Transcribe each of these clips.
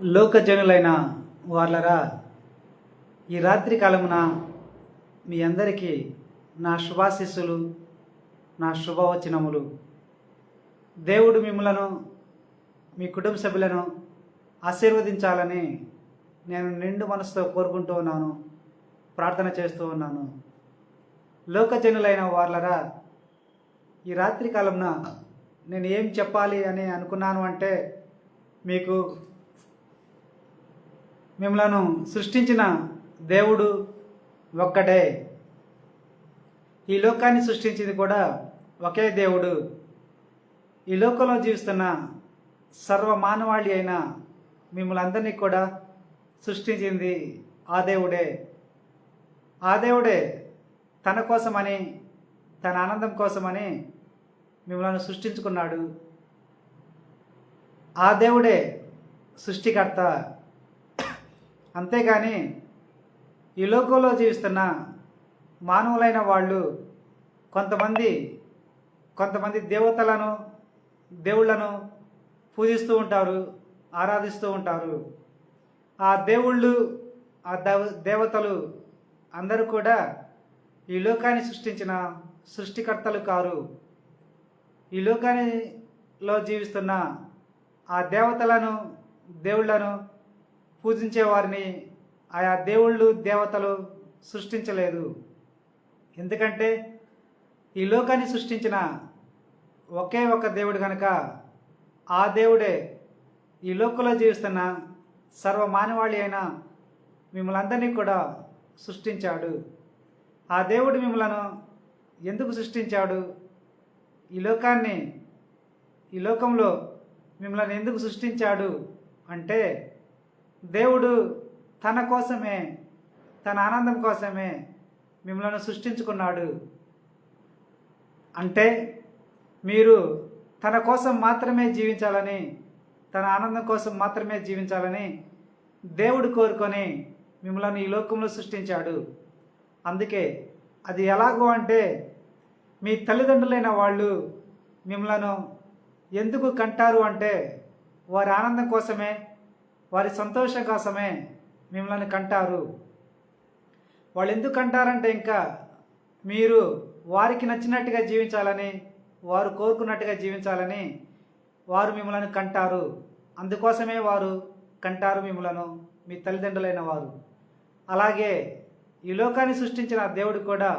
లోకజనులైన వాళ్ళరా, ఈ రాత్రి కాలమున మీ అందరికీ నా శుభాశీస్సులు, నా శుభవచనములు. దేవుడు మిమ్మలను, మీ కుటుంబ సభ్యులను ఆశీర్వదించాలని నేను నిండు మనసుతో కోరుకుంటూ ఉన్నాను, ప్రార్థన చేస్తూ ఉన్నాను. లోకజనులైన వాళ్ళరా, ఈ రాత్రి కాలమున నేను ఏం చెప్పాలి అని అనుకున్నాను అంటే, మీకు మిమ్మలను సృష్టించిన దేవుడు ఒక్కడే. ఈ లోకాన్ని సృష్టించింది కూడా ఒకే దేవుడు. ఈ లోకంలో జీవిస్తున్న సర్వ మానవాళి అయిన మిమ్మల్ని అందరినీ కూడా సృష్టించింది ఆ దేవుడే. ఆ దేవుడే తన కోసమని, తన ఆనందం కోసమని మిమ్మల్ని సృష్టించుకున్నాడు. ఆ దేవుడే సృష్టికర్త. అంతేగాని ఈ లోకంలో జీవిస్తున్న మానవులైన వాళ్ళు కొంతమంది దేవతలను, దేవుళ్ళను పూజిస్తూ ఉంటారు, ఆరాధిస్తూ ఉంటారు. ఆ దేవుళ్ళు, ఆ దేవతలు అందరూ కూడా ఈ లోకాన్ని సృష్టించిన సృష్టికర్తలు కారు. ఈ లోకానిలో జీవిస్తున్న ఆ దేవతలను, దేవుళ్లను పూజించే వారిని ఆయా దేవుళ్ళు, దేవతలు సృష్టించలేదు. ఎందుకంటే ఈ లోకాన్ని సృష్టించిన ఒకే ఒక దేవుడు కనుక ఆ దేవుడే ఈ లోకంలో జీవిస్తున్న సర్వ మానవాళి అయిన మిమ్మల్ని అందరినీ కూడా సృష్టించాడు. ఆ దేవుడు మిమ్మలను ఎందుకు సృష్టించాడు? ఈ లోకంలో మిమ్మల్ని ఎందుకు సృష్టించాడు అంటే, దేవుడు తన కోసమే, తన ఆనందం కోసమే మిమ్మల్ని సృష్టించుకున్నాడు. అంటే మీరు తన కోసం మాత్రమే జీవించాలని, తన ఆనందం కోసం మాత్రమే జీవించాలని దేవుడు కోరుకొని మిమ్మల్ని ఈ లోకంలో సృష్టించాడు. అందుకే అది ఎలాగో అంటే, మీ తల్లిదండ్రులైన వాళ్ళు మిమ్మలను ఎందుకు కంటారు అంటే, వారి ఆనందం కోసమే, వారి సంతోషం కోసమే మిమ్మల్ని కంటారు. వాళ్ళు ఎందుకు కంటారంటే, ఇంకా మీరు వారికి నచ్చినట్టుగా జీవించాలని, వారు కోరుకున్నట్టుగా జీవించాలని వారు మిమ్మల్ని కంటారు. అందుకోసమే వారు కంటారు మిమ్మలను, మీ తల్లిదండ్రులైన వారు. అలాగే ఈ లోకాన్ని సృష్టించిన దేవుడు కూడా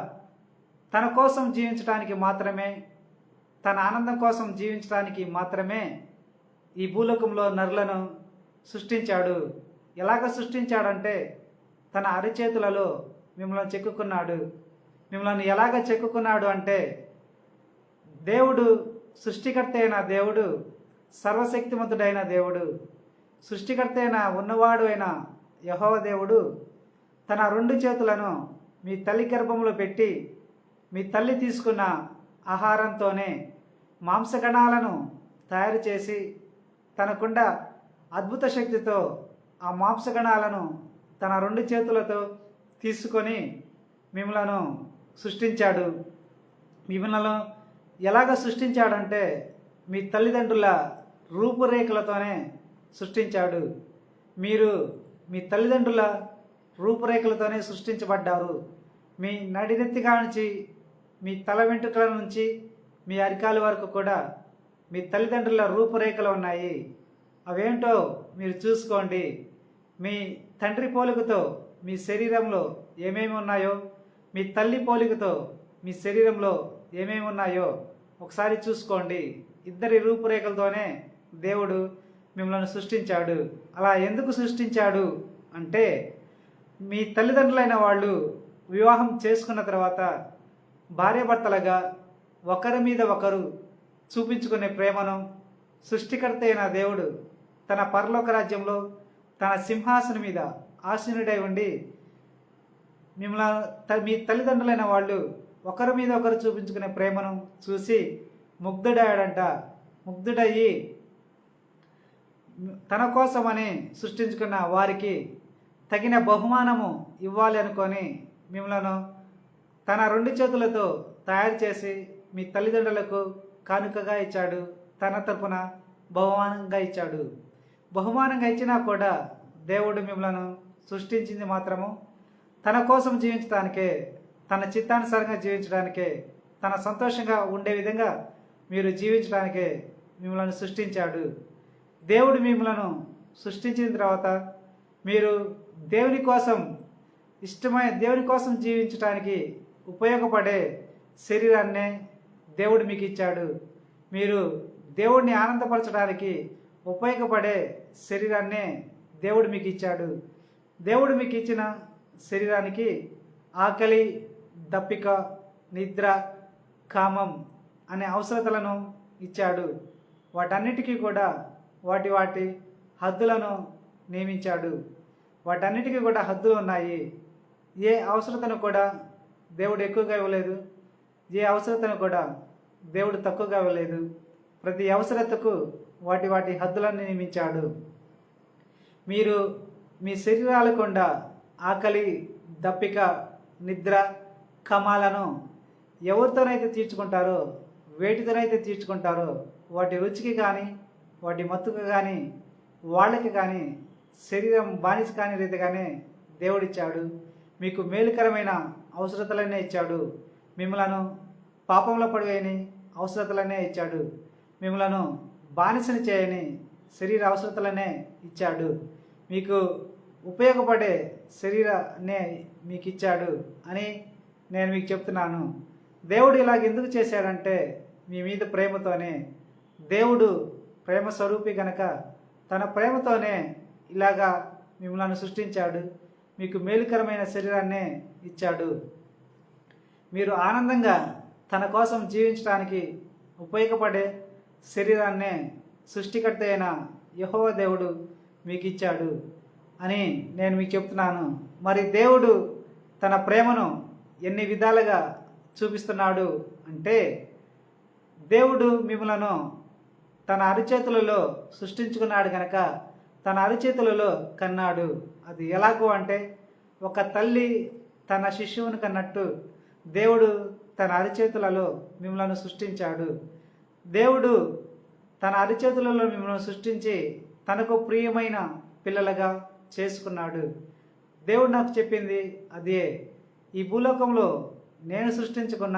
తన కోసం జీవించడానికి మాత్రమే, తన ఆనందం కోసం జీవించడానికి మాత్రమే ఈ భూలోకంలో నరులను సృష్టించాడు. ఎలాగ సృష్టించాడంటే, తన అరిచేతులలో మిమ్మల్ని చెక్కుకున్నాడు. మిమ్మల్ని ఎలాగ చెక్కుకున్నాడు అంటే, దేవుడు సృష్టికర్త అయిన దేవుడు, సర్వశక్తిమంతుడైన దేవుడు, సృష్టికర్త అయిన ఉన్నవాడు అయిన యెహోవా దేవుడు తన 2 చేతులను మీ తల్లి గర్భంలో పెట్టి, మీ తల్లి తీసుకున్న ఆహారంతోనే మాంసకణాలను తయారు చేసి, తనకుండా అద్భుత శక్తితో ఆ మాంసకణాలను తన 2 చేతులతో తీసుకొని మిమ్మలను సృష్టించాడు. మిమ్మల్ని ఎలాగ సృష్టించాడంటే, మీ తల్లిదండ్రుల రూపురేఖలతోనే సృష్టించాడు. మీరు మీ తల్లిదండ్రుల రూపురేఖలతోనే సృష్టించబడ్డారు. మీ నడినెత్తిగా నుంచి, మీ తల వెంట్రుకల నుంచి మీ అరికాల వరకు కూడా మీ తల్లిదండ్రుల రూపురేఖలు ఉన్నాయి. అవేంటో మీరు చూసుకోండి. మీ తండ్రి పోలికతో మీ శరీరంలో ఏమేమి ఉన్నాయో, మీ తల్లి పోలికతో మీ శరీరంలో ఏమేమి ఉన్నాయో ఒకసారి చూసుకోండి. ఇద్దరి రూపురేఖలతోనే దేవుడు మిమ్మల్ని సృష్టించాడు. అలా ఎందుకు సృష్టించాడు అంటే, మీ తల్లిదండ్రులైన వాళ్ళు వివాహం చేసుకున్న తర్వాత భార్యాభర్తలుగా ఒకరి మీద ఒకరు చూపించుకునే ప్రేమను సృష్టికర్త అయిన దేవుడు తన పరలోక రాజ్యంలో తన సింహాసనం మీద ఆసీనుడై ఉండి మిమ్మల్ని, మీ తల్లిదండ్రులైన వాళ్ళు ఒకరి మీద ఒకరు చూపించుకునే ప్రేమను చూసి ముగ్ధుడయ్యాడంట. ముగ్ధుడయ్యి తన కోసమని సృష్టించుకున్న వారికి తగిన బహుమానము ఇవ్వాలి అనుకొని మిమ్మలను తన 2 చేతులతో తయారు చేసి మీ తల్లిదండ్రులకు కానుకగా ఇచ్చాడు. తన తరపున బహుమానంగా ఇచ్చాడు. బహుమానంగా ఇచ్చినా కూడా దేవుడు మిమ్మల్ని సృష్టించింది మాత్రము తన కోసం జీవించడానికే, తన చిత్తానుసారంగా జీవించడానికే, తన సంతోషంగా ఉండే విధంగా మీరు జీవించడానికే మిమ్మల్ని సృష్టించాడు. దేవుడు మిమ్మల్ని సృష్టించిన తర్వాత మీరు దేవుని కోసం దేవుని కోసం జీవించడానికి ఉపయోగపడే శరీరాన్నే దేవుడు మీకు ఇచ్చాడు. మీరు దేవుడిని ఆనందపరచడానికి ఉపయోగపడే శరీరాన్నే దేవుడు మీకు ఇచ్చాడు. దేవుడు మీకు ఇచ్చిన శరీరానికి ఆకలి, దప్పిక, నిద్ర, కామం అనే అవసరతలను ఇచ్చాడు. వాటన్నిటికీ కూడా వాటి వాటి హద్దులను నియమించాడు. వాటన్నిటికీ కూడా హద్దులు ఉన్నాయి. ఏ అవసరతను కూడా దేవుడు ఎక్కువగా ఇవ్వలేదు, ఏ అవసరతను కూడా దేవుడు తక్కువగా ఇవ్వలేదు. ప్రతి అవసరతకు వాటి వాటి హద్దులను నియమించాడు. మీరు మీ శరీరాల గుండా ఆకలి, దప్పిక, నిద్ర, కమాలను ఎవరితోనైతే తీర్చుకుంటారో, వేటితోనైతే తీర్చుకుంటారో వాటి రుచికి కానీ, వాటి మత్తుకు కానీ, వాళ్ళకి కానీ శరీరం బానిస కాని రీతిగానే దేవుడిచ్చాడు. మీకు మేలుకరమైన అవసరతలనే ఇచ్చాడు. మిమ్మలను పాపంలో పడివేయని అవసరతలనే ఇచ్చాడు. మిమ్మలను బానిసని చేయని శరీర అవసరతలనే ఇచ్చాడు. మీకు ఉపయోగపడే శరీరాన్నే మీకు ఇచ్చాడు అని నేను మీకు చెప్తున్నాను. దేవుడు ఇలాగ ఎందుకు చేశాడంటే మీ మీద ప్రేమతోనే. దేవుడు ప్రేమ స్వరూపి గనక తన ప్రేమతోనే ఇలాగా మిమ్మల్ని సృష్టించాడు. మీకు మేలుకరమైన శరీరాన్నే ఇచ్చాడు. మీరు ఆనందంగా తన కోసం జీవించడానికి ఉపయోగపడే శరీరాన్నే సృష్టికర్త అయిన యెహోవా దేవుడు మీకు ఇచ్చాడు అని నేను మీకు చెప్తున్నాను. మరి దేవుడు తన ప్రేమను ఎన్ని విధాలుగా చూపిస్తున్నాడు అంటే, దేవుడు మిమ్మలను తన అరిచేతులలో సృష్టించుకున్నాడు కనుక తన అరిచేతులలో కన్నాడు. అది ఎలాగో అంటే, ఒక తల్లి తన శిశువును కన్నట్టు దేవుడు తన అరిచేతులలో మిమ్మల్ని సృష్టించాడు. దేవుడు తన అరిచేతులలో మిమ్మల్ని సృష్టించి తనకు ప్రియమైన పిల్లలుగా చేసుకున్నాడు. దేవుడు నాకు చెప్పింది అదే. ఈ భూలోకంలో నేను సృష్టించుకున్న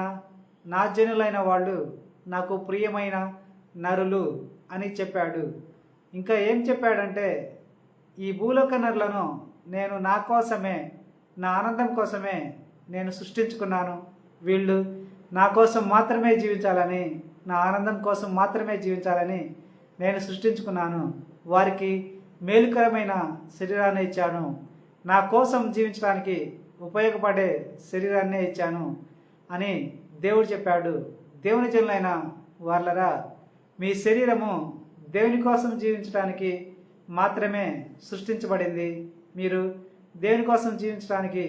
నా జనులైన వాళ్ళు నాకు ప్రియమైన నరులు అని చెప్పాడు. ఇంకా ఏం చెప్పాడంటే, ఈ భూలోక నరులను నేను నా కోసమే, నా ఆనందం కోసమే నేను సృష్టించుకున్నాను. వీళ్ళు నా కోసం మాత్రమే జీవించాలని, నా ఆనందం కోసం మాత్రమే జీవించాలని నేను సృష్టించుకున్నాను. వారికి మేలుకరమైన శరీరాన్ని ఇచ్చాను. నా కోసం జీవించడానికి ఉపయోగపడే శరీరాన్నే ఇచ్చాను అని దేవుడు చెప్పాడు. దేవుని జనులైన వాళ్ళరా, మీ శరీరము దేవుని కోసం జీవించడానికి మాత్రమే సృష్టించబడింది. మీరు దేవుని కోసం జీవించడానికి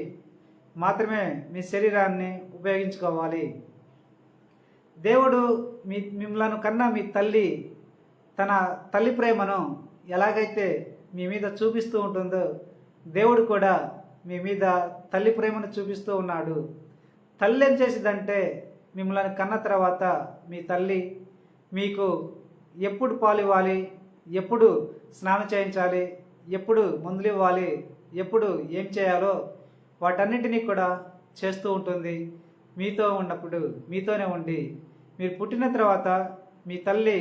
మాత్రమే మీ శరీరాన్ని ఉపయోగించుకోవాలి. దేవుడు మిమ్మల్ని కన్నా మీ తల్లి తన తల్లి ప్రేమను ఎలాగైతే మీ మీద చూపిస్తూ ఉంటుందో, దేవుడు కూడా మీ మీద తల్లి ప్రేమను చూపిస్తూ ఉన్నాడు. తల్లి ఏం చేసిందంటే, మిమ్మల్ని కన్న తర్వాత మీ తల్లి మీకు ఎప్పుడు పాలు ఇవ్వాలి, ఎప్పుడు స్నానం చేయించాలి, ఎప్పుడు మందులు ఇవ్వాలి, ఎప్పుడు ఏం చేయాలో వాటన్నిటినీ కూడా చేస్తూ ఉంటుంది. మీతో ఉన్నప్పుడు మీతోనే ఉండి, మీరు పుట్టిన తర్వాత మీ తల్లి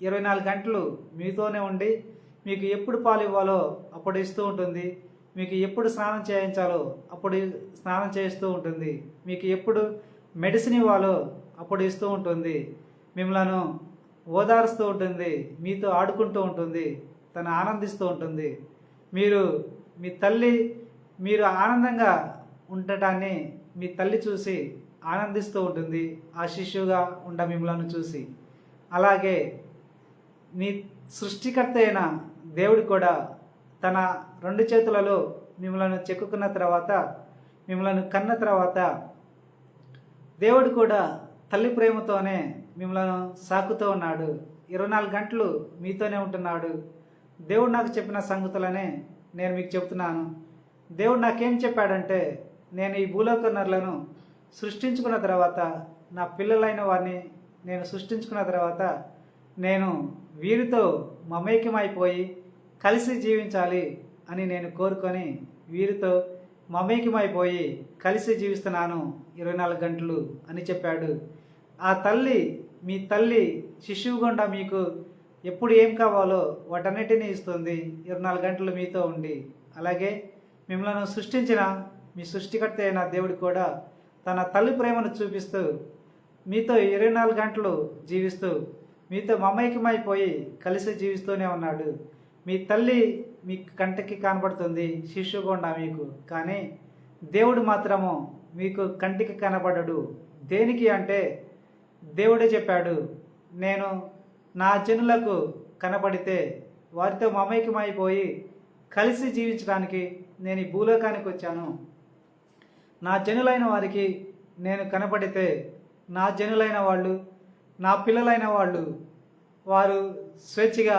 24 గంటలు మీతోనే ఉండి మీకు ఎప్పుడు పాలు ఇవ్వాలో అప్పుడు ఇస్తూ ఉంటుంది. మీకు ఎప్పుడు స్నానం చేయించాలో అప్పుడు స్నానం చేస్తూ ఉంటుంది. మీకు ఎప్పుడు మెడిసిన్ ఇవ్వాలో అప్పుడు ఇస్తూ ఉంటుంది. మిమ్మల్ని ఓదారుస్తూ ఉంటుంది, మీతో ఆడుకుంటూ ఉంటుంది, తను ఆనందిస్తూ ఉంటుంది. మీరు ఆనందంగా ఉండటాన్ని మీ తల్లి చూసి ఆనందిస్తూ ఉంటుంది, ఆ శిశువుగా మిమ్మల్ని చూసి. అలాగే మీ సృష్టికర్త అయిన దేవుడు కూడా తన 2 చేతులలో మిమ్మల్ని చెక్కుకున్న తర్వాత, మిమ్మల్ని కన్న తర్వాత, దేవుడు కూడా తల్లి ప్రేమతోనే మిమ్మల్ని సాకుతూ ఉన్నాడు. 24 గంటలు మీతోనే ఉంటున్నాడు. దేవుడు నాకు చెప్పిన సంగతులనే నేను మీకు చెప్తున్నాను. దేవుడు నాకేం చెప్పాడంటే, నేను ఈ భూలోక నరులను సృష్టించుకున్న తర్వాత, నా పిల్లలైన వారిని నేను సృష్టించుకున్న తర్వాత, నేను వీరితో మమేకమైపోయి కలిసి జీవించాలి అని నేను కోరుకొని వీరితో మమేకమైపోయి కలిసి జీవిస్తున్నాను 24 గంటలు అని చెప్పాడు. ఆ తల్లి, మీ తల్లి శిశువు గుండా మీకు ఎప్పుడు ఏం కావాలో వాటన్నిటినీ ఇస్తుంది 24 గంటలు మీతో ఉండి. అలాగే మిమ్మల్ని సృష్టించిన మీ సృష్టికర్త అయిన దేవుడు కూడా తన తల్లి ప్రేమను చూపిస్తూ మీతో 24 గంటలు జీవిస్తూ మీతో మమైకమైపోయి కలిసి జీవిస్తూనే ఉన్నాడు. మీ తల్లి మీ కంటికి కనబడుతుంది శిశువు గుండా మీకు, కానీ దేవుడు మాత్రము మీకు కంటికి కనబడడు. దేనికి అంటే దేవుడే చెప్పాడు, నేను నా జనులకు కనబడితే వారితో మమైకమైపోయి కలిసి జీవించడానికి నేను ఈ భూలోకానికి వచ్చాను. నా జనులైన వారికి నేను కనబడితే నా జనులైన వాళ్ళు, నా పిల్లలైన వాళ్ళు, వారు స్వేచ్ఛగా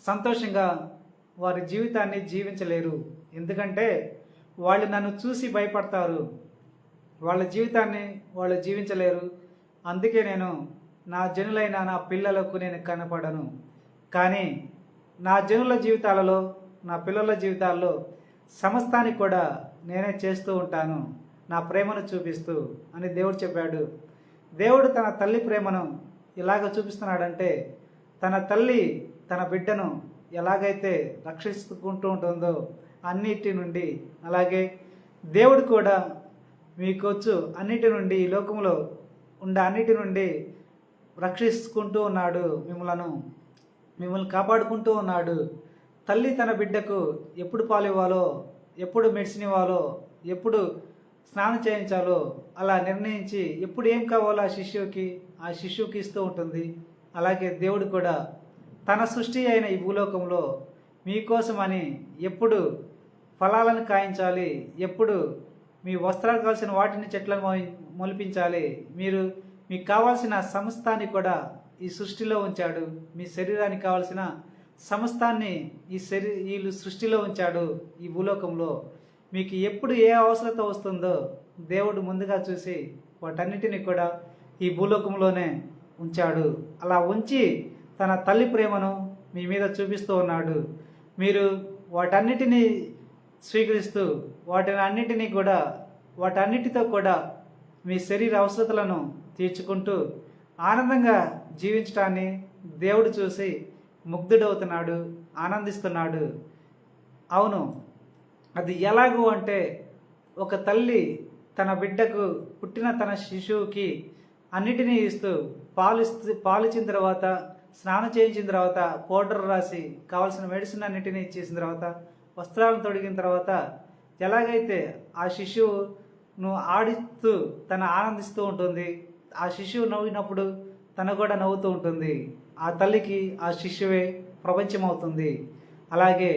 సంతోషంగా వారి జీవితాన్ని జీవించలేరు. ఎందుకంటే వాళ్ళు నన్ను చూసి భయపడతారు, వాళ్ళ జీవితాన్ని వాళ్ళు జీవించలేరు. అందుకే నేను నా జనులైన నా పిల్లలకు నేను కనపడను. కానీ నా జనుల జీవితాలలో, నా పిల్లల జీవితాల్లో సమస్తానికి కూడా నేనే చేస్తూ ఉంటాను, నా ప్రేమను చూపిస్తూ అని దేవుడు చెప్పాడు. దేవుడు తన తల్లి ప్రేమను ఎలాగ చూపిస్తున్నాడంటే, తన తల్లి తన బిడ్డను ఎలాగైతే రక్షించుకుంటూ ఉంటుందో అన్నిటి నుండి, అలాగే దేవుడు కూడా మీకొచ్చు అన్నిటి నుండి, ఈ లోకంలో ఉండే అన్నిటి నుండి రక్షించుకుంటూ ఉన్నాడు. మిమ్మల్ని కాపాడుకుంటూ ఉన్నాడు. తల్లి తన బిడ్డకు ఎప్పుడు పాలు ఇవ్వాలో, ఎప్పుడు మెడిసిన్ ఇవ్వాలో, ఎప్పుడు స్నానం చేయించాలో అలా నిర్ణయించి ఎప్పుడు ఏం కావాలో ఆ శిశువుకి ఇస్తూ ఉంటుంది. అలాగే దేవుడు కూడా తన సృష్టి అయిన ఈ భూలోకంలో మీకోసమని ఎప్పుడు ఫలాలను కాయించాలి, ఎప్పుడు మీ వస్త్రాలు కావాల్సిన వాటిని చెట్లను మొలిపించాలి, మీకు కావాల్సిన సమస్తాన్ని కూడా ఈ సృష్టిలో ఉంచాడు. మీ శరీరానికి కావాల్సిన సమస్తాన్ని ఈ సృష్టిలో ఉంచాడు. ఈ భూలోకంలో మీకు ఎప్పుడు ఏ అవసరత వస్తుందో దేవుడు ముందుగా చూసి వాటన్నిటిని కూడా ఈ భూలోకంలోనే ఉంచాడు. అలా ఉంచి తన తల్లి ప్రేమను మీ మీద చూపిస్తూ ఉన్నాడు. మీరు వాటన్నిటినీ స్వీకరిస్తూ వాటన్నిటితో కూడా మీ శరీర అవసరతలను తీర్చుకుంటూ ఆనందంగా జీవించడాన్ని దేవుడు చూసి ముగ్ధుడవుతున్నాడు, ఆనందిస్తున్నాడు. అవును, అది ఎలాగూ అంటే, ఒక తల్లి తన బిడ్డకు పుట్టిన తన శిశువుకి అన్నిటినీ ఇస్తూ పాలిచ్చిన తర్వాత, స్నానం చేయించిన తర్వాత, పౌడర్ రాసి కావాల్సిన మెడిసిన్ అన్నిటినీ ఇచ్చేసిన తర్వాత, వస్త్రాలను తొడిగిన తర్వాత ఎలాగైతే ఆ శిశువును ఆడిస్తూ తన ఆనందిస్తూ ఉంటుంది, ఆ శిశువు నవ్వినప్పుడు తను కూడా నవ్వుతూ ఉంటుంది. ఆ తల్లికి ఆ శిశువే ప్రపంచం అవుతుంది. అలాగే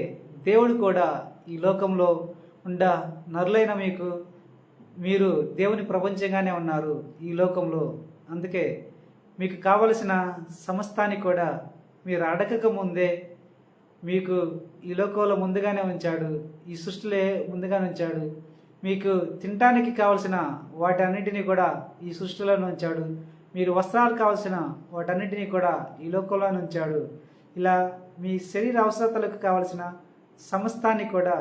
దేవుడు కూడా ఈ లోకంలో నరులైన మీరు దేవుని ప్రపంచంగానే ఉన్నారు ఈ లోకంలో. అందుకే మీకు కావలసిన సమస్తాన్ని కూడా మీరు అడగక ముందే మీకు ఈ లోకంలో ముందుగానే ఉంచాడు, ఈ సృష్టిలో ముందుగానే ఉంచాడు. మీకు తినడానికి కావలసిన వాటన్నిటినీ కూడా ఈ సృష్టిలోనే ఉంచాడు. మీరు వస్త్రాలు కావాల్సిన వాటన్నిటినీ కూడా ఈ లోకంలోనే ఉంచాడు. ఇలా మీ శరీర అవసరతలకు కావలసిన సమస్తాన్ని కూడా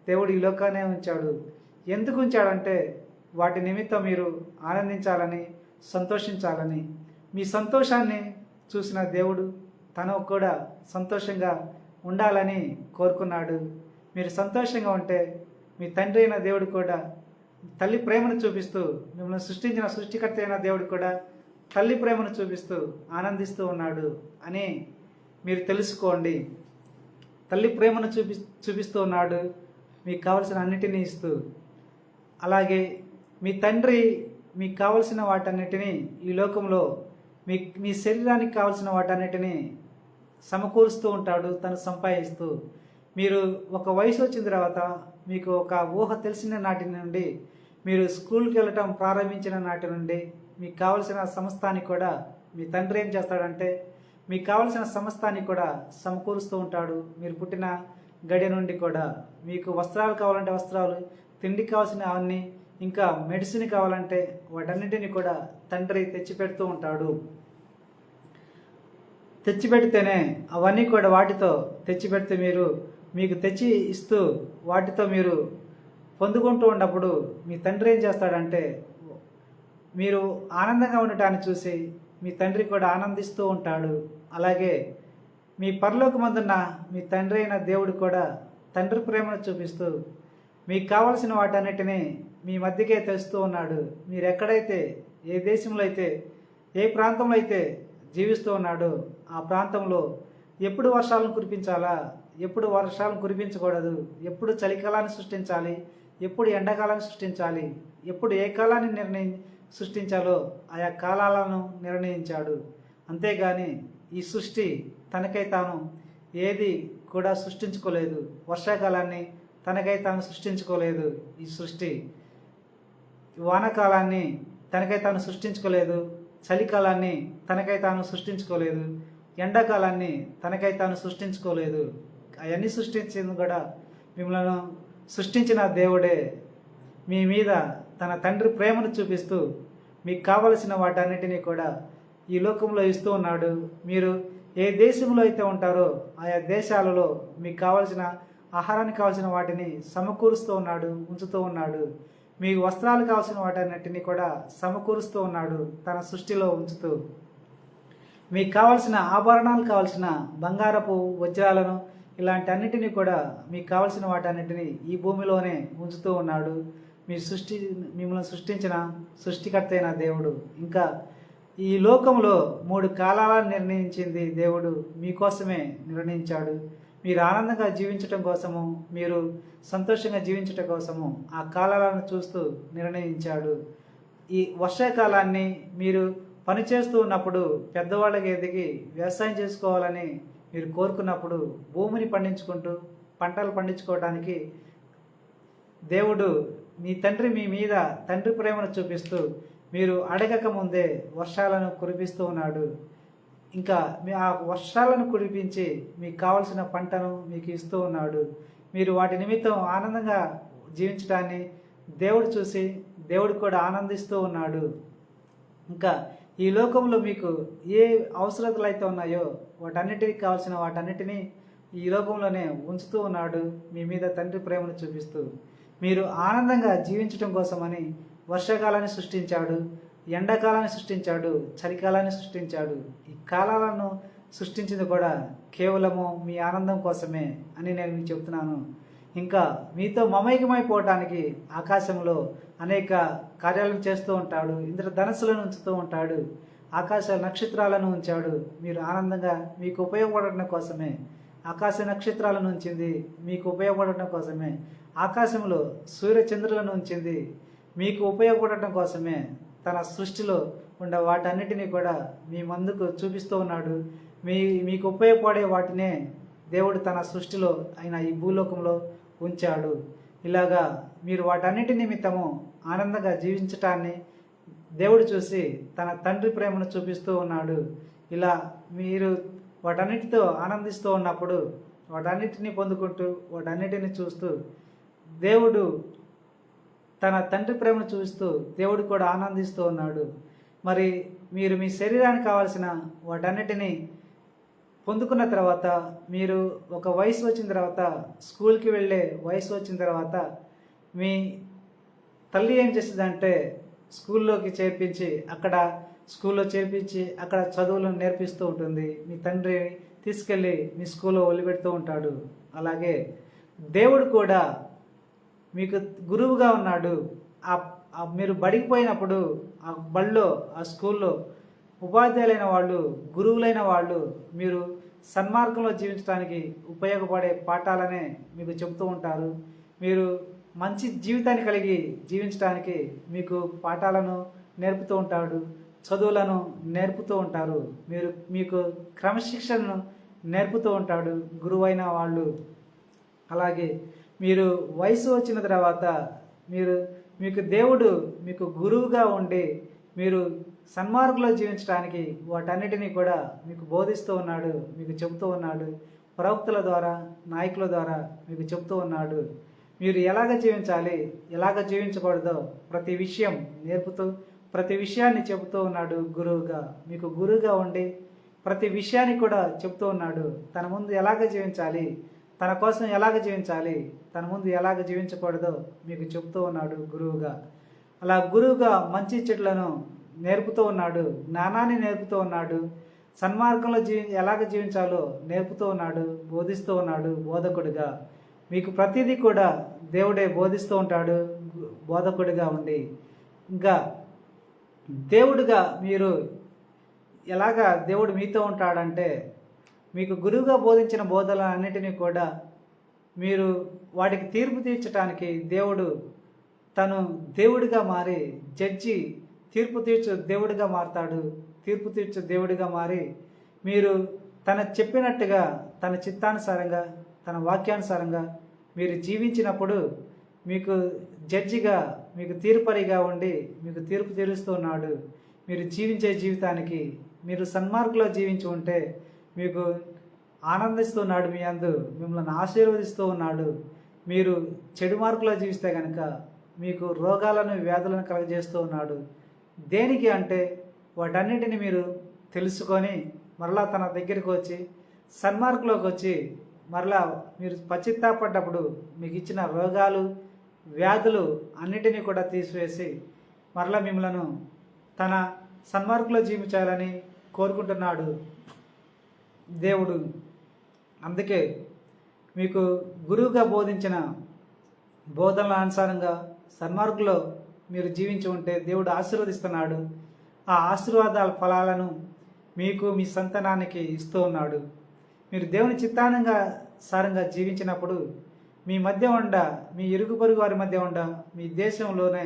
దేవుడు ఈ లోకానే ఉంచాడు. ఎందుకు ఉంచాడంటే వాటి నిమిత్తం మీరు ఆనందించాలని, సంతోషించాలని. మీ సంతోషాన్ని చూసిన దేవుడు తను కూడా సంతోషంగా ఉండాలని కోరుకున్నాడు. మీరు సంతోషంగా ఉంటే మీ తండ్రి అయిన దేవుడు కూడా తల్లి ప్రేమను చూపిస్తూ, మిమ్మల్ని సృష్టించిన సృష్టికర్త అయిన దేవుడు కూడా తల్లి ప్రేమను చూపిస్తూ ఆనందిస్తూ ఉన్నాడు అని మీరు తెలుసుకోండి. తల్లి ప్రేమను చూపిస్తూ ఉన్నాడు, మీకు కావలసిన అన్నిటినీ ఇస్తూ. అలాగే మీ తండ్రి మీకు కావలసిన వాటన్నిటినీ ఈ లోకంలో మీ శరీరానికి కావలసిన వాటన్నిటినీ సమకూరుస్తూ ఉంటాడు, తను సంపాదిస్తూ. మీరు ఒక వయసు వచ్చిన తర్వాత, మీకు ఒక ఊహ తెలిసిన నాటి నుండి, మీరు స్కూల్కి వెళ్ళటం ప్రారంభించిన నాటి నుండి మీకు కావలసిన సమస్తాన్ని కూడా మీ తండ్రి ఏం చేస్తాడంటే మీకు కావలసిన సమస్తాన్ని కూడా సమకూరుస్తూ ఉంటాడు. మీరు పుట్టిన గడి నుండి కూడా మీకు వస్త్రాలు కావాలంటే వస్త్రాలు, తిండి కావాల్సిన అవన్నీ, ఇంకా మెడిసిన్ కావాలంటే వాటన్నిటిని కూడా తండ్రి తెచ్చిపెడుతూ ఉంటాడు. తెచ్చిపెడితేనే అవన్నీ కూడా వాటితో తెచ్చిపెడితే మీకు తెచ్చి ఇస్తూ వాటితో మీరు పొందుకుంటూ ఉన్నప్పుడు మీ తండ్రి ఏం చేస్తాడంటే మీరు ఆనందంగా ఉండటాన్ని చూసి మీ తండ్రి కూడా ఆనందిస్తూ ఉంటాడు. అలాగే మీ పరలోకమందున్న మీ తండ్రి అయిన దేవుడు కూడా తండ్రి ప్రేమను చూపిస్తూ మీకు కావలసిన వాటన్నిటినీ మీ మధ్యకే తెస్తూ ఉన్నాడు. మీరు ఎక్కడైతే ఏ దేశంలో అయితే ఏ ప్రాంతంలో అయితే జీవిస్తూ ఉన్నాడో ఆ ప్రాంతంలో ఎప్పుడు వర్షాలను కురిపించాలా, ఎప్పుడు వర్షాలను కురిపించకూడదు, ఎప్పుడు చలికాలాన్ని సృష్టించాలి, ఎప్పుడు ఎండాకాలాన్ని సృష్టించాలి, ఎప్పుడు ఏ కాలాన్ని సృష్టించాలో ఆయా కాలాలను నిర్ణయించాడు. అంతేగాని ఈ సృష్టి తనకై తాను ఏది కూడా సృష్టించుకోలేదు. వర్షాకాలాన్ని తనకై తాను సృష్టించుకోలేదు. ఈ సృష్టి వానాకాలాన్ని తనకై తాను సృష్టించుకోలేదు. చలికాలాన్ని తనకై తాను సృష్టించుకోలేదు. ఎండాకాలాన్ని తనకై తాను సృష్టించుకోలేదు. అవన్నీ సృష్టించింది కూడా మిమ్మల్ని సృష్టించిన దేవుడే మీ మీద తన తండ్రి ప్రేమను చూపిస్తూ మీకు కావలసిన వాటన్నిటినీ కూడా ఈ లోకంలో ఇస్తూ ఉన్నాడు. మీరు ఏ దేశంలో అయితే ఉంటారో ఆయా దేశాలలో మీకు కావలసిన ఆహారానికి కావాల్సిన వాటిని సమకూరుస్తూ ఉన్నాడు, ఉంచుతూ ఉన్నాడు. మీకు వస్త్రాలు కావాల్సిన వాటన్నిటిని కూడా సమకూరుస్తూ ఉన్నాడు తన సృష్టిలో ఉంచుతూ. మీకు కావాల్సిన ఆభరణాలు కావాల్సిన బంగారపు వజ్రాలను ఇలాంటి అన్నిటినీ కూడా మీకు కావాల్సిన వాటన్నిటిని ఈ భూమిలోనే ఉంచుతూ ఉన్నాడు. మిమ్మల్ని సృష్టించిన సృష్టికర్త అయిన దేవుడు. ఇంకా ఈ లోకంలో 3 కాలాలను నిర్ణయించింది దేవుడు మీకోసమే నిర్ణయించాడు. మీరు ఆనందంగా జీవించటం కోసము, మీరు సంతోషంగా జీవించటం కోసము ఆ కాలాలను చూస్తూ నిర్ణయించాడు. ఈ వర్షాకాలాన్ని మీరు పనిచేస్తూ ఉన్నప్పుడు పెద్దవాళ్ళకి ఎదిగి వ్యవసాయం చేసుకోవాలని మీరు కోరుకున్నప్పుడు భూమిని పండించుకుంటూ పంటలు పండించుకోవడానికి దేవుడు మీ తండ్రి మీ మీద తండ్రి ప్రేమను చూపిస్తూ మీరు అడగక ముందే వర్షాలను కురిపిస్తూ ఉన్నాడు. ఇంకా ఆ వర్షాలను కురిపించి మీకు కావలసిన పంటను మీకు ఇస్తూ ఉన్నాడు. మీరు వాటి నిమిత్తం ఆనందంగా జీవించడాన్ని దేవుడు చూసి దేవుడు కూడా ఆనందిస్తూ ఉన్నాడు. ఇంకా ఈ లోకంలో మీకు ఏ అవసరతలు అయితే ఉన్నాయో వాటన్నిటికి కావాల్సిన వాటన్నిటినీ ఈ లోకంలోనే ఉంచుతూ ఉన్నాడు మీ మీద తండ్రి ప్రేమను చూపిస్తూ. మీరు ఆనందంగా జీవించడం కోసమని వర్షాకాలాన్ని సృష్టించాడు, ఎండాకాలాన్ని సృష్టించాడు, చలికాలాన్ని సృష్టించాడు. ఈ కాలాలను సృష్టించింది కూడా కేవలము మీ ఆనందం కోసమే అని నేను మీకు చెప్తున్నాను. ఇంకా మీతో మమైకమైపోవటానికి ఆకాశంలో అనేక కార్యాలను చేస్తూ ఉంటాడు. ఇంద్రధనస్సులను ఉంచుతూ ఉంటాడు. ఆకాశ నక్షత్రాలను ఉంచాడు. మీరు ఆనందంగా మీకు ఉపయోగపడటం కోసమే ఆకాశ నక్షత్రాలను ఉంచింది. మీకు ఉపయోగపడటం కోసమే ఆకాశంలో సూర్య చంద్రులను ఉంచింది. మీకు ఉపయోగపడటం కోసమే తన సృష్టిలో ఉండే వాటన్నిటినీ కూడా మీ ముందుకు చూపిస్తూ ఉన్నాడు. మీకు ఉపయోగపడే వాటినే దేవుడు తన సృష్టిలో ఆయన ఈ భూలోకంలో ఉంచాడు. ఇలాగా మీరు వాటన్నిటి నిమిత్తము ఆనందంగా జీవించటాన్ని దేవుడు చూసి తన తండ్రి ప్రేమను చూపిస్తూ ఉన్నాడు. ఇలా మీరు వాటన్నిటితో ఆనందిస్తూ ఉన్నప్పుడు వాటన్నిటిని పొందుకుంటూ వాటన్నిటిని చూస్తూ దేవుడు తన తండ్రి ప్రేమను చూస్తూ దేవుడు కూడా ఆనందిస్తూ ఉన్నాడు. మరి మీరు మీ శరీరానికి కావాల్సిన వాటన్నిటినీ పొందుకున్న తర్వాత మీరు ఒక వయసు వచ్చిన తర్వాత స్కూల్కి వెళ్ళే వయసు వచ్చిన తర్వాత మీ తల్లి ఏం చేస్తుందంటే స్కూల్లోకి చేర్పించి అక్కడ చదువులను నేర్పిస్తూ ఉంటుంది. మీ తండ్రి తీసుకెళ్ళి మీ స్కూల్లో వదిలిపెడుతూ ఉంటాడు. అలాగే దేవుడు కూడా మీకు గురువుగా ఉన్నాడు. మీరు బడికి పోయినప్పుడు ఆ బడిలో ఆ స్కూల్లో ఉపాధ్యాయులైన వాళ్ళు, గురువులైన వాళ్ళు మీరు సన్మార్గంలో జీవించడానికి ఉపయోగపడే పాఠాలనే మీకు చెబుతూ ఉంటారు. మీరు మంచి జీవితాన్ని కలిగి జీవించడానికి మీకు పాఠాలను నేర్పుతూ ఉంటాడు, చదువులను నేర్పుతూ ఉంటారు. మీకు క్రమశిక్షణను నేర్పుతూ ఉంటాడు గురువైన వాళ్ళు. అలాగే మీరు వయసు వచ్చిన తర్వాత మీకు దేవుడు మీకు గురువుగా ఉండి మీరు సన్మార్గంలో జీవించడానికి వాటన్నిటినీ కూడా మీకు బోధిస్తూ ఉన్నాడు, మీకు చెబుతూ ఉన్నాడు. ప్రవక్తల ద్వారా, నాయకుల ద్వారా మీకు చెబుతూ ఉన్నాడు. మీరు ఎలాగ జీవించాలి, ఎలాగ జీవించకూడదో ప్రతి విషయం నేర్పుతూ ప్రతి విషయాన్ని చెబుతూ ఉన్నాడు గురువుగా. మీకు గురువుగా ఉండి ప్రతి విషయాన్ని కూడా చెప్తూ ఉన్నాడు. తన ముందు ఎలాగ జీవించాలి, తన కోసం ఎలాగ జీవించాలి, తన ముందు ఎలాగ జీవించకూడదో మీకు చెప్తూ ఉన్నాడు గురువుగా. అలా గురువుగా మంచి చెట్లను నేర్పుతూ ఉన్నాడు, జ్ఞానాన్ని నేర్పుతూ ఉన్నాడు, సన్మార్గంలో ఎలాగ జీవించాలో నేర్పుతూ ఉన్నాడు, బోధిస్తూ ఉన్నాడు బోధకుడిగా. మీకు ప్రతిదీ కూడా దేవుడే బోధిస్తూ ఉంటాడు బోధకుడిగా ఉండి. ఇంకా దేవుడిగా మీరు ఎలాగా దేవుడు మీతో ఉంటాడంటే, మీకు గురువుగా బోధించిన బోధనలన్నిటినీ కూడా మీరు వాటికి తీర్పు తీర్చడానికి దేవుడు తను దేవుడిగా మారి జడ్జి తీర్పు తీర్చు దేవుడిగా మారతాడు. తీర్పు తీర్చు దేవుడిగా మారి మీరు తన చెప్పినట్టుగా తన చిత్తానుసారంగా తన వాక్యానుసారంగా మీరు జీవించినప్పుడు మీకు జడ్జిగా మీకు తీర్పరిగా ఉండి మీకు తీర్పు తీరుస్తూ ఉన్నాడు. మీరు జీవించే జీవితానికి మీరు సన్మార్గంలో జీవించి ఉంటే మీకు ఆనందిస్తున్నాడు, మీ అందు మిమ్మల్ని ఆశీర్వదిస్తూ ఉన్నాడు. మీరు చెడు మార్గంలో జీవిస్తే కనుక మీకు రోగాలను వ్యాధులను కలుగజేస్తూ ఉన్నాడు. దేనికి అంటే వాటన్నిటిని మీరు తెలుసుకొని మరలా తన దగ్గరికి వచ్చి సన్మార్గంలోకి వచ్చి మరలా మీరు పశ్చాత్తాపడ్డప్పుడు మీకు ఇచ్చిన రోగాలు వ్యాధులు అన్నిటినీ కూడా తీసివేసి మరలా మిమ్మలను తన సన్మార్గంలో జీవించాలని కోరుకుంటున్నాడు దేవుడు. అందుకే మీకు గురువుగా బోధించిన బోధనల అనుసారంగా సన్మార్గంలో మీరు జీవించి ఉంటే దేవుడు ఆశీర్వదిస్తున్నాడు. ఆ ఆశీర్వాదాల ఫలాలను మీకు మీ సంతానానికి ఇస్తూ ఉన్నాడు. మీరు దేవుని చిత్తానంగా సారంగా జీవించినప్పుడు మీ మధ్య ఉండ, మీ ఇరుగు పొరుగు వారి మధ్య ఉండ, మీ దేశంలోనే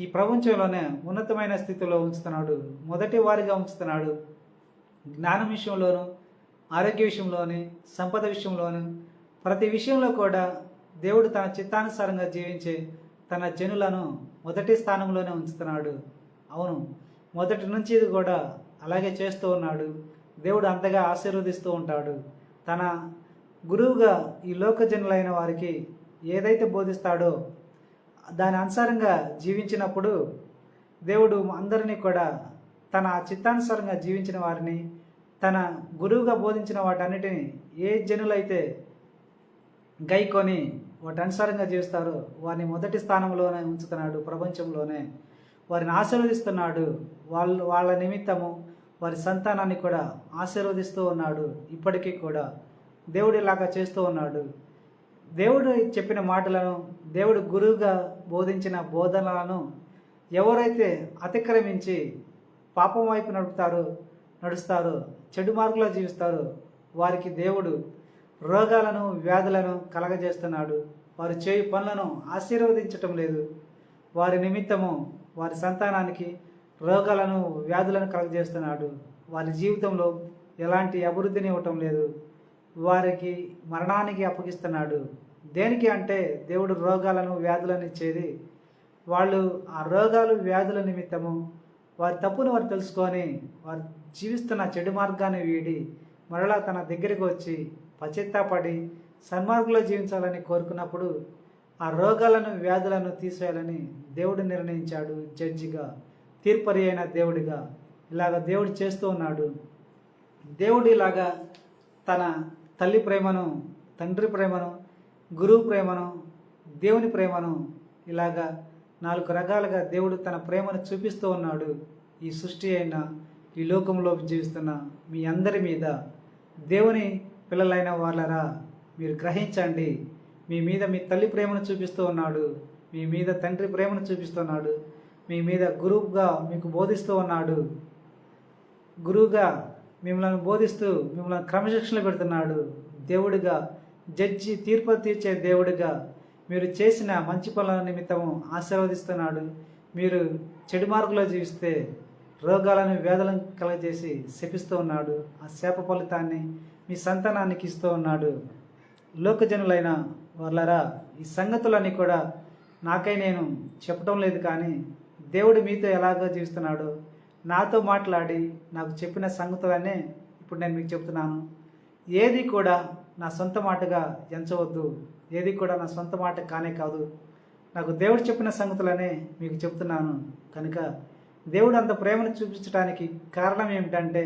ఈ ప్రపంచంలోనే ఉన్నతమైన స్థితిలో ఉంచుతున్నాడు, మొదటి వారిగా ఉంచుతున్నాడు. జ్ఞానం విషయంలోను, ఆరోగ్య విషయంలోని, సంపద విషయంలోను, ప్రతి విషయంలో కూడా దేవుడు తన చిత్తానుసారంగా జీవించే తన జనులను మొదటి స్థానంలోనే ఉంచుతున్నాడు. అవును, మొదటి నుంచి ఇది కూడా అలాగే చేస్తూ ఉన్నాడు. దేవుడు అంతగా ఆశీర్వదిస్తూ ఉంటాడు. తన గురువుగా ఈ లోక జనులైన వారికి ఏదైతే బోధిస్తాడో దాని అనుసారంగా జీవించినప్పుడు దేవుడు అందరినీ కూడా తన చిత్తానుసారంగా జీవించిన వారిని తన గురువుగా బోధించిన వాటన్నిటిని ఏ జనులైతే గైకొని వాటి అనుసారంగా జీవిస్తారో వారిని మొదటి స్థానంలోనే ఉంచుతున్నాడు. ప్రపంచంలోనే వారిని ఆశీర్వదిస్తున్నాడు. వాళ్ళ నిమిత్తము వారి సంతానాన్ని కూడా ఆశీర్వదిస్తూ ఉన్నాడు. ఇప్పటికీ కూడా దేవుడు ఇలాగా చేస్తూ ఉన్నాడు. దేవుడు చెప్పిన మాటలను, దేవుడు గురువుగా బోధించిన బోధనలను ఎవరైతే అతిక్రమించి పాపం వైపు నడుస్తారో, చెడు మార్గంలో జీవిస్తారో వారికి దేవుడు రోగాలను వ్యాధులను కలగజేస్తున్నాడు. వారు చేయు పనులను ఆశీర్వదించటం లేదు. వారి నిమిత్తము వారి సంతానానికి రోగాలను వ్యాధులను కలగజేస్తున్నాడు. వారి జీవితంలో ఎలాంటి అభివృద్ధిని ఇవ్వటం లేదు. వారికి మరణానికి అప్పగిస్తున్నాడు. దేనికి అంటే దేవుడు రోగాలను వ్యాధులను ఇచ్చేది వాళ్ళు ఆ రోగాలు వ్యాధుల నిమిత్తము వారి తప్పును వారు తెలుసుకొని వారు జీవిస్తున్న చెడు మార్గాన్ని వీడి మరలా తన దగ్గరికి వచ్చి పశ్చాత్తాపడి సన్మార్గంలో జీవించాలని కోరుకున్నప్పుడు ఆ రోగాలను వ్యాధులను తీసివేయాలని దేవుడు నిర్ణయించాడు. జడ్జిగా, తీర్పరి అయిన దేవుడిగా ఇలాగ దేవుడు చేస్తూ ఉన్నాడు. దేవుడు ఇలాగా తన తల్లి ప్రేమను, తండ్రి ప్రేమను, గురువు ప్రేమను, దేవుని ప్రేమను ఇలాగా 4 రకాలుగా దేవుడు తన ప్రేమను చూపిస్తూ ఉన్నాడు. ఈ సృష్టి అయిన ఈ లోకంలో జీవిస్తున్న మీ అందరి మీద దేవుని పిల్లలైన వాళ్ళరా మీరు గ్రహించండి. మీ మీద మీ తల్లి ప్రేమను చూపిస్తూ ఉన్నాడు, మీ మీద తండ్రి ప్రేమను చూపిస్తున్నాడు, మీ మీద గురువుగా మీకు బోధిస్తూ ఉన్నాడు. గురువుగా మిమ్మల్ని బోధిస్తూ మిమ్మల్ని క్రమశిక్షణలో పెడుతున్నాడు. దేవుడిగా, జడ్జి తీర్పు తీర్చే దేవుడిగా మీరు చేసిన మంచి పనుల నిమిత్తము ఆశీర్వదిస్తున్నాడు. మీరు చెడు మార్గంలో జీవిస్తే రోగాలను వ్యాధులను కలగజేసి శపిస్తూ ఉన్నాడు. ఆ శాప ఫలితాన్ని మీ సంతానానికి ఇస్తూ ఉన్నాడు. లోకజనులైన వాళ్ళరా ఈ సంగతులన్నీ కూడా నాకై నేను చెప్పడం లేదు, కానీ దేవుడు మీతో ఎలాగో జీవిస్తున్నాడో నాతో మాట్లాడి నాకు చెప్పిన సంగతులనే ఇప్పుడు నేను మీకు చెప్తున్నాను. ఏది కూడా నా సొంత మాటగా ఎంచవద్దు, ఏది కూడా నా సొంత మాట కానే కాదు. నాకు దేవుడు చెప్పిన సంగతులనే మీకు చెప్తున్నాను. కనుక దేవుడు అంత ప్రేమను చూపించడానికి కారణం ఏమిటంటే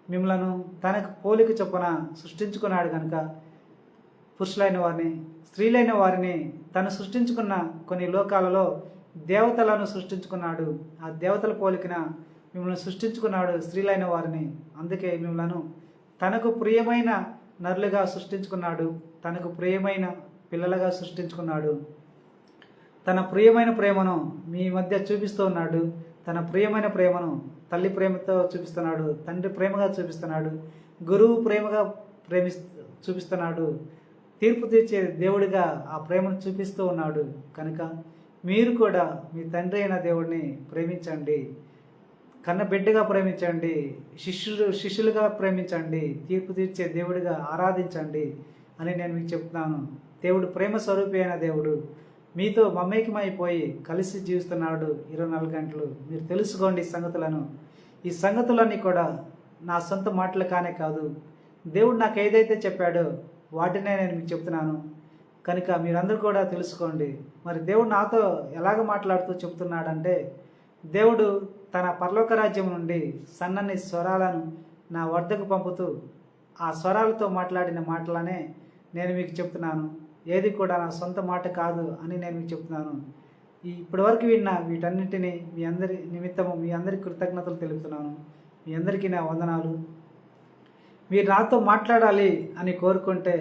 మిమ్మలను తనకు పోలిక చొప్పున సృష్టించుకున్నాడు కనుక పురుషులైన వారిని స్త్రీలైన వారిని తను సృష్టించుకున్న కొన్ని లోకాలలో దేవతలను సృష్టించుకున్నాడు. ఆ దేవతల పోలికన మిమ్మల్ని సృష్టించుకున్నాడు స్త్రీలైన వారిని. అందుకే మిమ్మలను తనకు ప్రియమైన నరులుగా సృష్టించుకున్నాడు. తనకు ప్రియమైన పిల్లలుగా సృష్టించుకున్నాడు. తన ప్రియమైన ప్రేమను మీ మధ్య చూపిస్తూ ఉన్నాడు. తన ప్రియమైన ప్రేమను తల్లి ప్రేమతో చూపిస్తున్నాడు, తండ్రి ప్రేమగా చూపిస్తున్నాడు, గురువు ప్రేమగా చూపిస్తున్నాడు. తీర్పు తీర్చే దేవుడిగా ఆ ప్రేమను చూపిస్తూ ఉన్నాడు. కనుక మీరు కూడా మీ తండ్రి అయిన దేవుడిని ప్రేమించండి, కన్న బిడ్డగా ప్రేమించండి, శిష్యులుగా ప్రేమించండి, తీర్పు తీర్చే దేవుడిగా ఆరాధించండి అని నేను మీకు చెప్తున్నాను. దేవుడు ప్రేమ స్వరూపి అయిన దేవుడు మీతో మమేకమైపోయి కలిసి జీవిస్తున్నాడు 24 గంటలు. మీరు తెలుసుకోండి ఈ సంగతులను. ఈ సంగతులన్నీ కూడా నా సొంత మాటలు కానే కాదు, దేవుడు నాకు ఏదైతే చెప్పాడో వాటినే నేను మీకు చెప్తున్నాను. కనుక మీరందరూ కూడా తెలుసుకోండి. మరి దేవుడు నాతో ఎలాగ మాట్లాడుతూ చెప్తున్నాడంటే, దేవుడు తన పరలోక రాజ్యం నుండి సన్నని స్వరాలను నా వద్దకు పంపుతూ ఆ స్వరాలతో మాట్లాడిన మాటలనే నేను మీకు చెప్తున్నాను. ఏది కూడా నా సొంత మాట కాదు అని నేను మీకు చెప్తున్నాను. ఇప్పటివరకు విన్న వీటన్నిటినీ మీ అందరి నిమిత్తము మీ అందరికి కృతజ్ఞతలు తెలుపుతున్నాను. మీ అందరికీ నా వందనాలు. మీరు నాతో మాట్లాడాలి అని కోరుకుంటే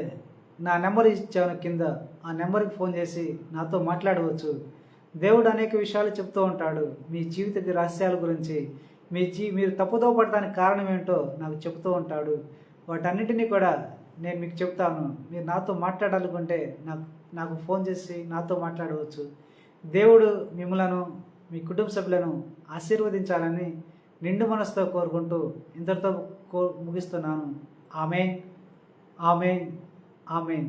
నా నెంబర్ ఇచ్చాను కింద, ఆ నెంబర్కి ఫోన్ చేసి నాతో మాట్లాడవచ్చు. దేవుడు అనేక విషయాలు చెప్తూ ఉంటాడు. మీ జీవిత రహస్యాల గురించి, మీరు తప్పుదో పడటానికి కారణం ఏంటో నాకు చెప్తూ ఉంటాడు. వాటన్నిటినీ కూడా నేను మీకు చెప్తాను. మీరు నాతో మాట్లాడాలనుకుంటే నాకు ఫోన్ చేసి నాతో మాట్లాడవచ్చు. దేవుడు మిమ్మలను మీ కుటుంబ సభ్యులను ఆశీర్వదించాలని నిండు మనసుతో కోరుకుంటూ ఇంతటితో ముగిస్తున్నాను. ఆమేన్, ఆమేన్, ఆమేన్.